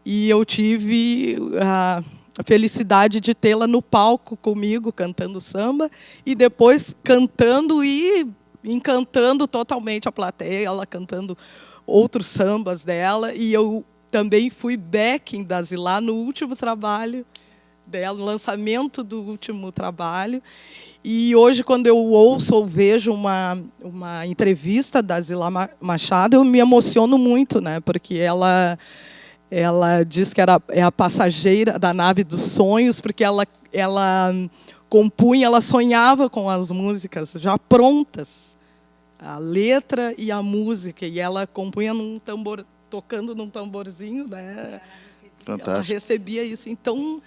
e eu tive a felicidade de tê-la no palco comigo, cantando samba, e depois cantando e encantando totalmente a plateia, ela cantando outros sambas dela, e eu também fui backing da Zilá no último trabalho dela, no lançamento do último trabalho. E hoje, quando eu ouço ou vejo uma entrevista da Zilá Machado, eu me emociono muito, né? Porque ela diz que é a passageira da nave dos sonhos, porque ela compunha, ela sonhava com as músicas já prontas, a letra e a música, e ela compunha num tambor, tocando num tamborzinho, né? Fantástico. Ela recebia isso. Então,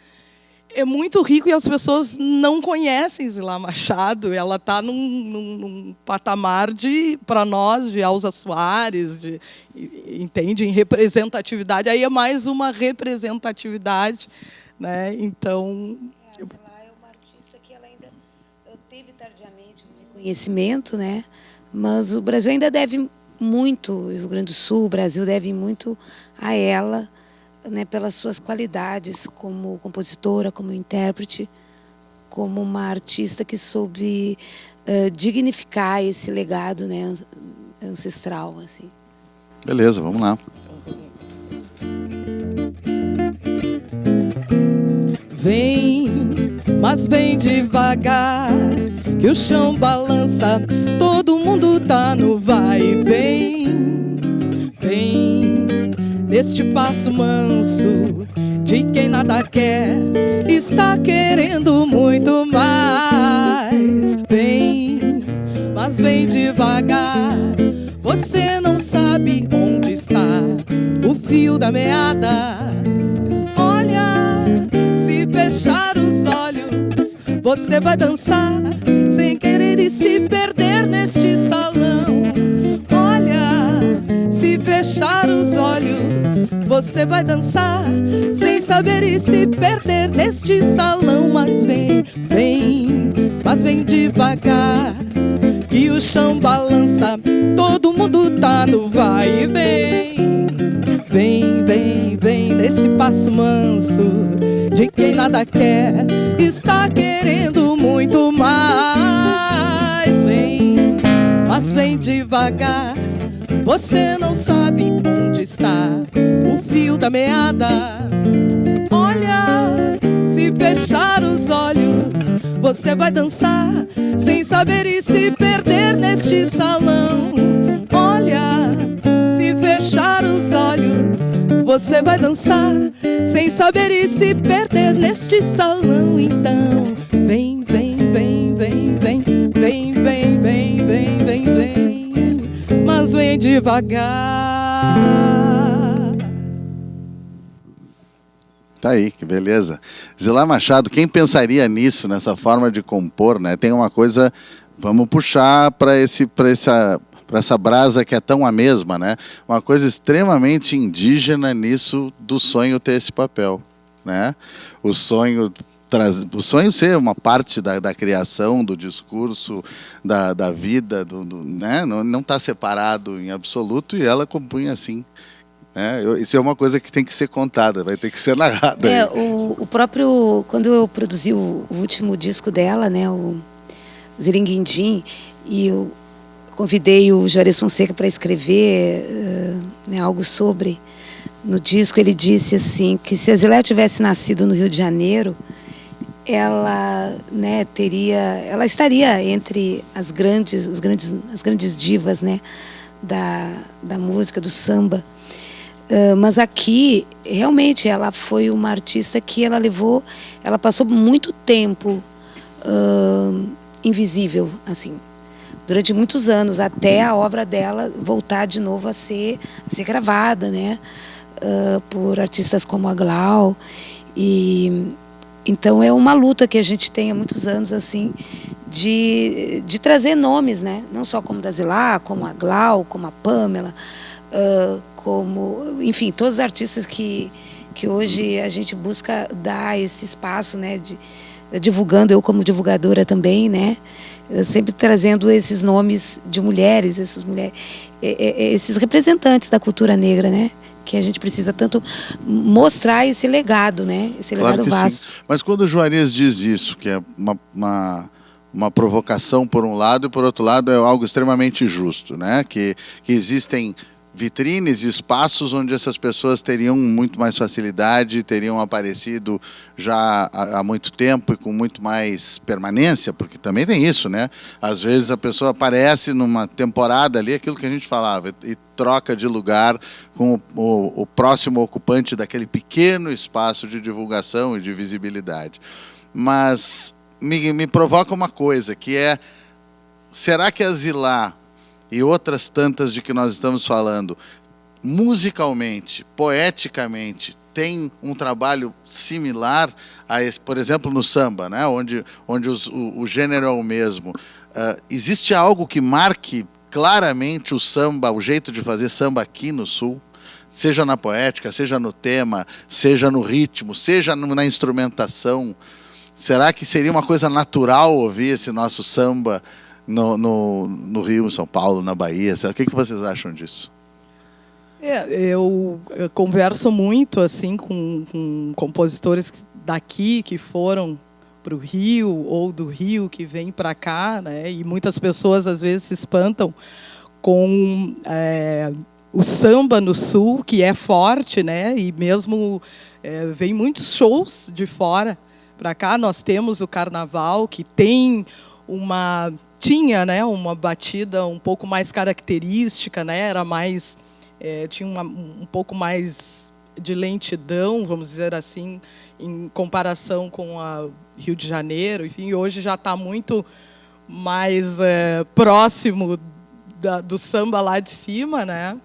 é muito rico e as pessoas não conhecem Zilá Machado. Ela está num patamar para nós, de Elza Soares, entende, em representatividade. Aí é mais uma representatividade, né? Então, a Zilá é uma artista que ela ainda teve tardiamente um reconhecimento, né? Mas o Brasil ainda deve muito, o Rio Grande do Sul, o Brasil deve muito a ela, né, pelas suas qualidades como compositora, como intérprete, como uma artista que soube dignificar esse legado, né, ancestral, assim. Beleza, vamos lá. Vem, mas vem devagar, que o chão balança, todo mundo tá no vai e vem. Vem, neste passo manso, de quem nada quer, está querendo muito mais. Vem, mas vem devagar, você não sabe onde está o fio da meada. Olha, se fechar os olhos, você vai dançar sem querer e se perder neste salão. Olha, se fechar os olhos, você vai dançar sem saber e se perder neste salão. Mas vem, vem, mas vem devagar, que o chão balança, todo mundo tá no vai e vem. Vem, vem, vem, nesse passo manso, de quem nada quer, está querendo muito mais. Vem, mas vem devagar, você não sabe onde está o fio da meada. Olha, se fechar os olhos, você vai dançar sem saber e se perder neste salão. Olha, se fechar os olhos, você vai dançar sem saber e se perder neste salão. Então, vem, vem, vem, vem, vem. vem, vem, vem, mas vem devagar. Tá aí, que beleza. Zilá Machado, quem pensaria nisso, nessa forma de compor, né? Tem uma coisa, vamos puxar para essa brasa que é tão a mesma, né? Uma coisa extremamente indígena nisso do sonho ter esse papel, né? O sonho ser uma parte da criação, do discurso, da vida, né? Não está separado em absoluto, e ela compunha assim. Isso é uma coisa que tem que ser contada, vai ter que ser narrada. O próprio, quando eu produzi o último disco dela, né, o Ziringuindim, e eu convidei o Juarez Fonseca para escrever algo sobre, no disco ele disse assim, que se a Zilá tivesse nascido no Rio de Janeiro, ela, né, ela estaria entre as grandes divas, né, da música, do samba. Mas aqui, realmente, ela foi uma artista que ela passou muito tempo invisível, assim, durante muitos anos, até a obra dela voltar de novo a ser gravada, né, por artistas como a Glau. E então é uma luta que a gente tem há muitos anos, assim, de trazer nomes, né, não só como da Zilá, como a Glau, como a Pamela, como, enfim, todos os artistas que hoje a gente busca dar esse espaço, né, divulgando, eu como divulgadora também, né, sempre trazendo esses nomes de mulheres, esses representantes da cultura negra, né, que a gente precisa tanto mostrar esse legado, né, esse legado vasto. Sim. Mas quando o Juarez diz isso, que é uma provocação por um lado, e por outro lado é algo extremamente justo, né, que existem vitrines e espaços onde essas pessoas teriam muito mais facilidade, teriam aparecido já há muito tempo e com muito mais permanência, porque também tem isso, né? Às vezes a pessoa aparece numa temporada ali, aquilo que a gente falava, e troca de lugar com o próximo ocupante daquele pequeno espaço de divulgação e de visibilidade. Mas me provoca uma coisa, que é, será que a Zilá e outras tantas de que nós estamos falando, musicalmente, poeticamente, tem um trabalho similar a esse, por exemplo, no samba, né? onde o gênero é o mesmo. Existe algo que marque claramente o samba, o jeito de fazer samba aqui no Sul? Seja na poética, seja no tema, seja no ritmo, seja na instrumentação. Será que seria uma coisa natural ouvir esse nosso samba no Rio, em São Paulo, na Bahia? O que vocês acham disso? Eu converso muito assim com compositores daqui que foram para o Rio, ou do Rio que vêm para cá, né? E muitas pessoas às vezes se espantam com o samba no Sul, que é forte, né? E mesmo vem muitos shows de fora para cá. Nós temos o Carnaval, que tinha, né, uma batida um pouco mais característica, né, era mais, tinha um pouco mais de lentidão, vamos dizer assim, em comparação com a Rio de Janeiro. Enfim, hoje já está muito mais próximo do samba lá de cima, né?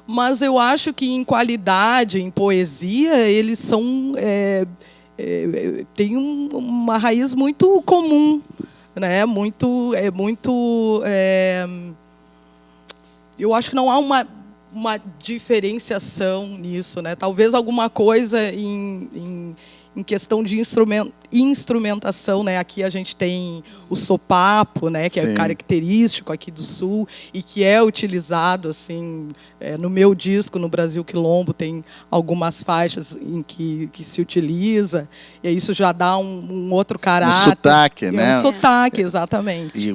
Mas eu acho que em qualidade, em poesia, eles são têm uma raiz muito comum, né? Eu acho que não há uma diferenciação nisso, né? Talvez alguma coisa em questão de instrumentação, né? Aqui a gente tem o sopapo, né? Que é característico aqui do Sul e que é utilizado, assim, no meu disco, no Brasil Quilombo, tem algumas faixas em que se utiliza, e isso já dá um outro caráter. Um sotaque, né? Um sotaque, exatamente. E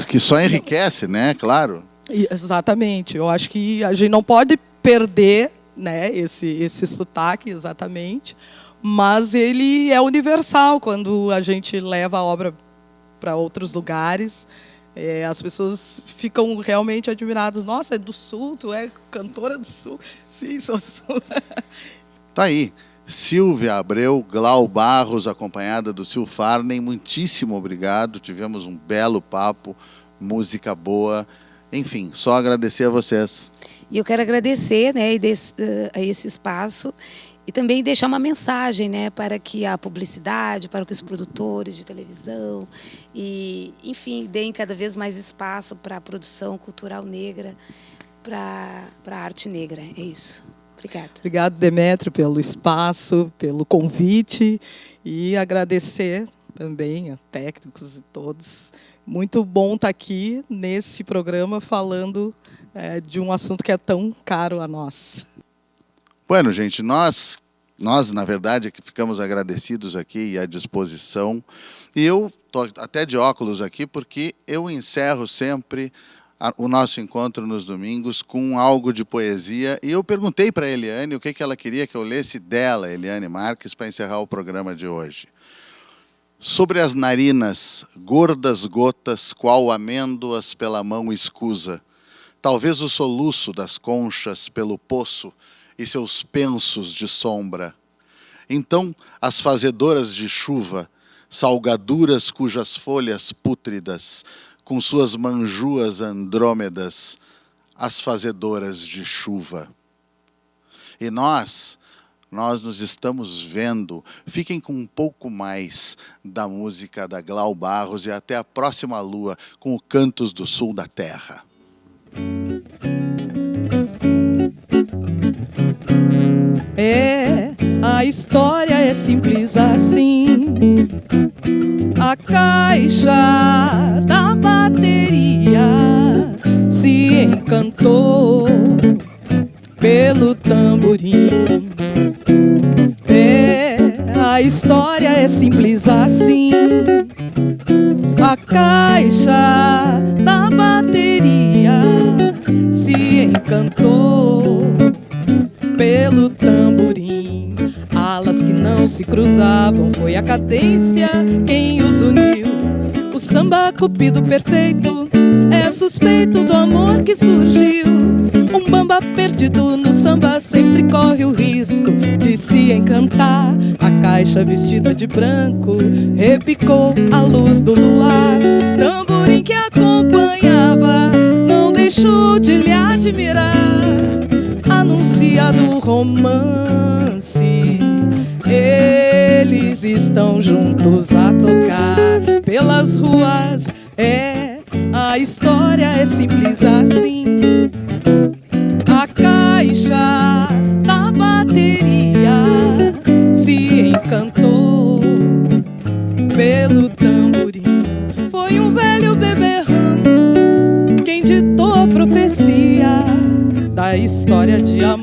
que só enriquece, né? Claro. Exatamente. Eu acho que a gente não pode perder, né, esse sotaque, exatamente, mas ele é universal. Quando a gente leva a obra para outros lugares, as pessoas ficam realmente admiradas. Nossa, é do Sul? Tu é cantora do Sul? Sim, sou do Sul. Tá aí. Silvia Abreu, Glau Barros, acompanhada do Sil Farney, muitíssimo obrigado. Tivemos um belo papo, música boa. Enfim, só agradecer a vocês. E eu quero agradecer, né, a esse espaço e também deixar uma mensagem, né, para que a publicidade, para que os produtores de televisão e, enfim, deem cada vez mais espaço para a produção cultural negra, para a arte negra. É isso. Obrigada. Obrigado, Demétrio, pelo espaço, pelo convite e agradecer também a técnicos e todos. Muito bom estar aqui nesse programa falando de um assunto que é tão caro a nós. Bueno, gente, nós na verdade, é que ficamos agradecidos aqui e à disposição. E eu estou até de óculos aqui porque eu encerro sempre o nosso encontro nos domingos com algo de poesia. E eu perguntei para a Eliane o que ela queria que eu lesse dela, Eliane Marques, para encerrar o programa de hoje. Sobre as narinas, gordas gotas, qual amêndoas pela mão escusa, talvez o soluço das conchas pelo poço e seus pensos de sombra. Então, as fazedoras de chuva, salgaduras cujas folhas pútridas, com suas manjuas andrômedas, as fazedoras de chuva. E nós nos estamos vendo. Fiquem com um pouco mais da música da Glau Barros e até a próxima lua com o Cantos do Sul da Terra. A história é simples assim. A caixa da bateria se encantou pelo tamborim. A história é simples assim. A caixa da bateria se encantou pelo tamborim. Alas que não se cruzavam, foi a cadência quem os uniu. O samba cupido perfeito é suspeito do amor que surgiu. Um bamba perdido no samba sempre corre o risco de se encantar. A caixa vestida de branco repicou a luz do luar. Tamborim que acompanhava não deixou de lhe admirar. Anunciado romance, eles estão juntos a tocar pelas ruas. A história é simples assim. A caixa da bateria se encantou pelo tamborim. Foi um velho beberrão quem ditou a profecia da história de amor